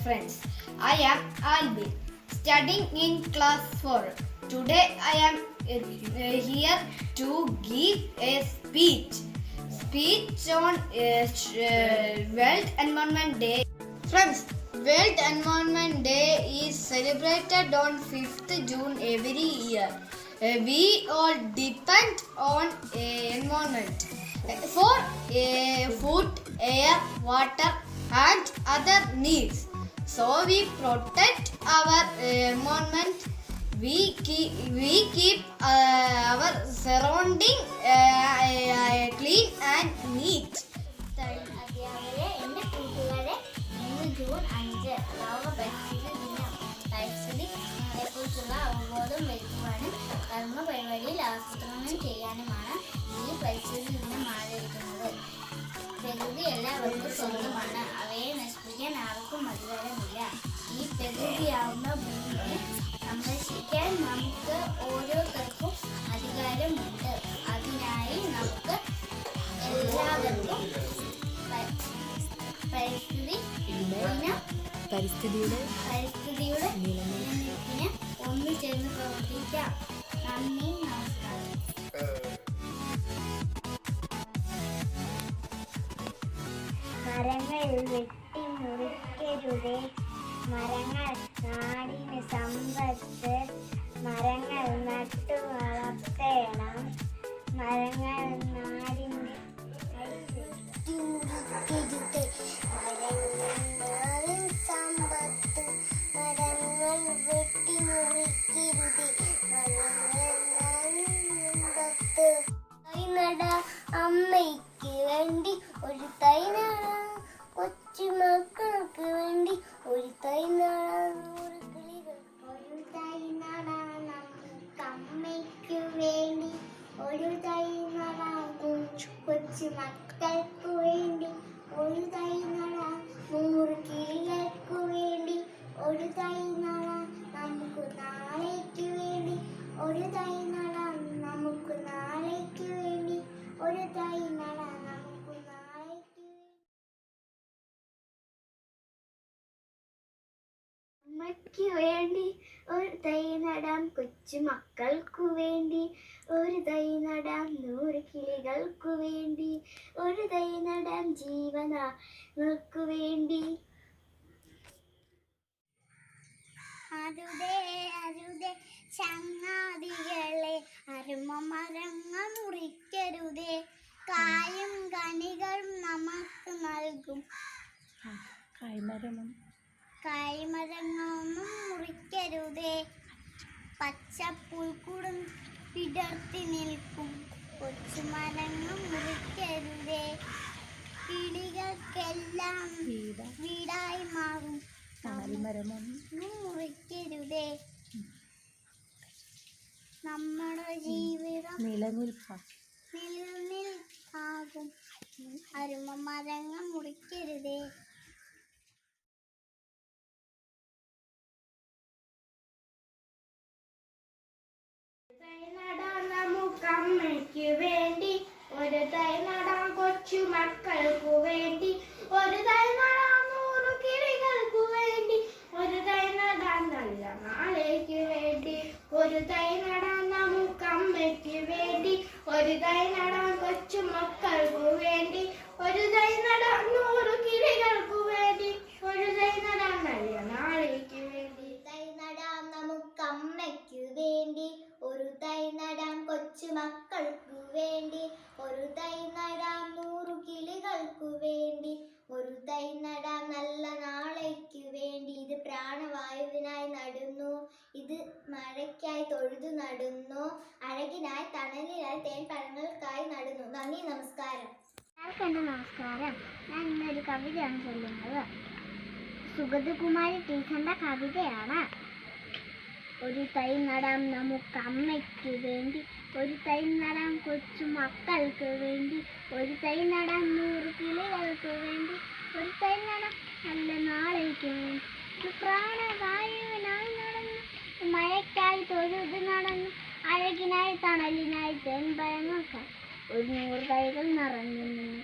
friends. I am Alvin, studying in class 4. Today I am here to give a speech on World Environment Day. Friends, World Environment Day is celebrated on 5th June every year. We all depend on environment for food, air, water and other needs. So we protect our environment. We keep our surrounding clean and neat. അധ്യാപകരെ എൻ്റെ കൂട്ടുകാരെ ഇന്ന് June 5 ലോക പരിസ്ഥിതി ദിനം. പരിസ്ഥിതിയെക്കുറിച്ചുള്ള അവബോധം വരുത്തുവാനും കർമ്മ പരിപാടിയിൽ ആസൂത്രണം ചെയ്യാനുമാണ് ഈ പരിസ്ഥിതി ദിനം ആചരിക്കുന്നത്. പ്രകൃതി എല്ലാവർക്കും സ്വന്തമാണ്. അവയെ നശിപ്പിക്കാൻ ആർക്കും അധികാരമില്ല. ഈ പ്രകൃതിയാവുന്ന ഭൂമിയെ സംരക്ഷിക്കാൻ നമുക്ക് ഓരോരുത്തർക്കും അധികാരമുണ്ട്. അതിനായി നമുക്ക് എല്ലാവർക്കും പരിസ്ഥിതിയുടെ നിലനിൽപ്പിന് ഒന്നു ചേർന്ന് പ്രവർത്തിക്കാം. നന്ദി, നമസ്കാരം. മരങ്ങൾ വെട്ടി മുറിക്കരുതേ. മരങ്ങൾ നാടിന് സമ്പത്ത്. മരങ്ങൾ നട്ടു വളർത്തണം. മരങ്ങൾ നാടിൻ്റെ സമ്പത്ത്. മരങ്ങൾ വെട്ടി മുറിക്കരുതേ. അമ്മയ്ക്ക് വേണ്ടി ഒരു തൈ നടാം. കൊച്ചു മക്കൾക്ക് വേണ്ടി ഒരു തൈ നടാം. ഒരു തൈ നടാം നമുക്ക് അമ്മയ്ക്ക് വേണ്ടി. ഒരു തൈ നടാം കൊച്ചു മക്കൾക്ക് വേണ്ടി. ഒരു തൈ നടാം 100 കിളികൾക്ക് വേണ്ടി. ഒരു തൈ നടാം നമുക്ക് നാളേക്ക് വേണ്ടി. ഒരു തൈ നടാം നമുക്ക് നാളേക്ക് വേണ്ടി. ഒരു തൈ നടാം നമുക്ക് നാളേക്ക് വേണ്ടി. അമ്മയ്ക്ക് വേണ്ടി ഒരു തൈ നടാം കൊച്ചു മക്കൾക്കു വേണ്ടി. ഒരു തൈ നടാം 100 കിളികൾക്കു വേണ്ടി. ഒരു തൈ നടാം ജീവനാൾക്ക് വേണ്ടി. അരുതേ അരുതേ ചങ്ങാതികളെ, അരുമ മരങ്ങൾ മുറിക്കരുതേ. കായും കനികളും നമുക്ക് നൽകും. കായ്മരങ്ങളൊന്നും മുറിക്കരുതേ. പച്ച പുൽക്കൂടും വിടർത്തി നിൽക്കും കൊച്ചുമരങ്ങൾ മുറിക്കരുതേ. കിളികൾക്കെല്ലാം വീടായി മാറും. മുറിക്കരുതേ. നമ്മുടെ ജീവിതം നിലനിൽപ്പാകും. അരുമ മരങ്ങൾ മുറിക്കരുതേ. നമുക്ക് അമ്മയ്ക്ക് വേണ്ടി. ഒരു തൈ നടാം കൊച്ചു മക്കൾക്കു വേണ്ടി. ഒരു തൈ നടാം 100 കിളികൾക്കു വേണ്ടി. ഒരു തൈ നടാം നല്ല നാളേക്ക് വേണ്ടി. ഒരു തൈ നടാം നമുക്ക് അമ്മയ്ക്ക് വേണ്ടി. ഒരു തൈ നടാം കൊച്ചു മക്കൾക്കു വേണ്ടി. ഒരു തൈ നടാം 100 കിളികൾക്കു വേണ്ടി. ഒരു തൈ നടാം നല്ല നാളേക്ക് വേണ്ടി. തൈ നടാം നമുക്ക് അമ്മയ്ക്ക് വേണ്ടി. ഒരു തൈ നടാം കൊച്ചു മക്കൾക്കു വേണ്ടി. ഒരു തൈ നടാം 100 കിളികൾക്കു വേണ്ടി. ഒരു തൈ നടാം നല്ല നാളേക്ക് വേണ്ടി. ഇത് പ്രാണവായുവിനായി നടുന്നു. ഇത് മഴയ്ക്കായി തൊഴുതു നടുന്നു. അഴകിനായി തണലിനായി തേൻപഴങ്ങൾക്കായി നടുന്നു. നന്ദി, നമസ്കാരം. എല്ലാവർക്കും നമസ്കാരം. ഞാൻ ഇന്നൊരു കവിതയാണ് ചൊല്ലുന്നത്. സുഗതകുമാരി ടീച്ചറിന്റെ കവിതയാണ്. ഒരു തൈ നടാം നമുക്ക് അമ്മയ്ക്ക് വേണ്ടി. ഒരു തൈ നടാം കൊച്ചു മക്കൾക്ക് വേണ്ടി. ഒരു തൈ നടാം 100 കിളികൾക്ക് വേണ്ടി. ഒരു തൈ നടാം നല്ല നാളേക്ക് വേണ്ടി. പ്രാണവായുവിനായി നടന്നു. മഴയ്ക്കായി തൊഴുത് നടന്നു. അഴകിനായി തണലിനായി തേൻപഴങ്ങൾക്കായി 100 കൈകൾ നിറഞ്ഞു നിന്നു.